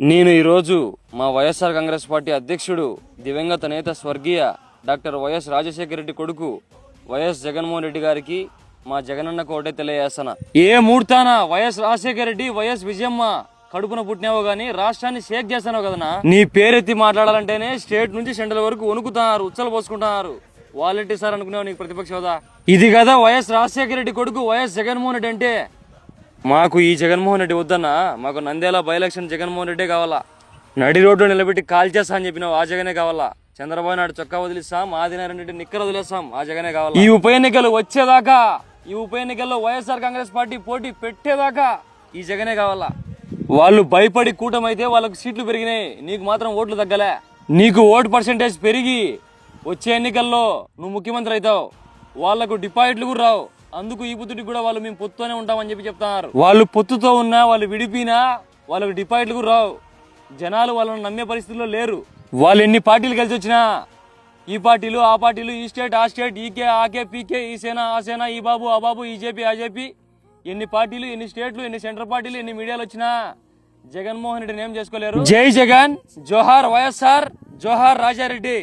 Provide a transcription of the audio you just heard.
నేను ఈరోజు మా వైఎస్ఆర్ కాంగ్రెస్ పార్టీ అధ్యక్షుడు దివంగత నేత స్వర్గీయ డాక్టర్ వైఎస్ రాజశేఖర రెడ్డి కొడుకు వైఎస్ జగన్మోహన్ రెడ్డి గారికి మా జగనన్నకు ఒకటే తెలియజేస్తాను. ఏ మూర్తాన వైఎస్ రాజశేఖర రెడ్డి వైఎస్ విజయమ్మ కడుపున పుట్టినావో గానీ రాష్ట్రాన్ని షేక్ చేస్తానో కదనా. నీ పేరెత్తి మాట్లాడాలంటేనే స్టేట్ నుంచి సెంట్రల్ వరకు వణుకుతున్నారు, ఉచ్చలు పోసుకుంటున్నారు. వాలంటీ సార్ అనుకునేవా నీకు ప్రతిపక్ష హోదా? ఇది కదా వైఎస్ రాజశేఖర రెడ్డి కొడుకు వైఎస్ జగన్మోహన్ రెడ్డి అంటే. మాకు ఈ జగన్మోహన్ రెడ్డి వద్దన్నా, మాకు నంద్యాల బై ఎలక్షన్ జగన్మోహన్ రెడ్డే కావాలా. నడి రోడ్డు నిలబెట్టి కాల్ చేస్తా అని చెప్పినావు, ఆ జగనే కావాలా. చంద్రబాబు నాయుడు చొక్కా వదిలిస్తాం, ఆదినారాయణ రెడ్డి నిక్కర వదిలేస్తాం, ఆ జగనే కావాలా. ఈ ఉప ఎన్నికలు వచ్చేదాకా, ఈ ఉప ఎన్నికల్లో వైఎస్ఆర్ కాంగ్రెస్ పార్టీ పోటీ పెట్టేదాకా ఈ జగనే కావాలా. వాళ్ళు భయపడి కూటమైతే వాళ్ళకు సీట్లు పెరిగినాయి, నీకు మాత్రం ఓట్లు తగ్గలే. నీకు ఓటు పర్సెంటేజ్ పెరిగి వచ్చే ఎన్నికల్లో నువ్వు ముఖ్యమంత్రి అవుతావు, వాళ్లకు డిపాజిట్లు కూడా రావు. అందుకు ఈ పొత్తుడికి కూడా వాళ్ళు మేము పొత్తుతోనే ఉంటామని చెప్పి చెప్తున్నారు. వాళ్ళు పొత్తుతో ఉన్నా, వాళ్ళు విడిపినా వాళ్ళకు డిపాజిట్లు కూడా రావు. జనాలు వాళ్ళని నమ్మే పరిస్థితుల్లో లేరు. వాళ్ళు ఎన్ని పార్టీలు కలిసి వచ్చినా, ఈ పార్టీలు ఆ పార్టీలు, ఈ స్టేట్ ఆ స్టేట్, ఈకే ఆకే పీకే, ఈ సేన ఆ సేన, ఈ బాబు ఆ బాబు, ఈ జేపీ ఆ జేపీ, ఎన్ని పార్టీలు, ఎన్ని స్టేట్లు, ఎన్ని సెంట్రల్ పార్టీలు, ఎన్ని మీడియాలు వచ్చినా జగన్మోహన్ రెడ్డిని ఏం చేసుకోలేరు. జై జగన్, జోహార్ వైఎస్ఆర్, జోహార్ రాజారెడ్డి.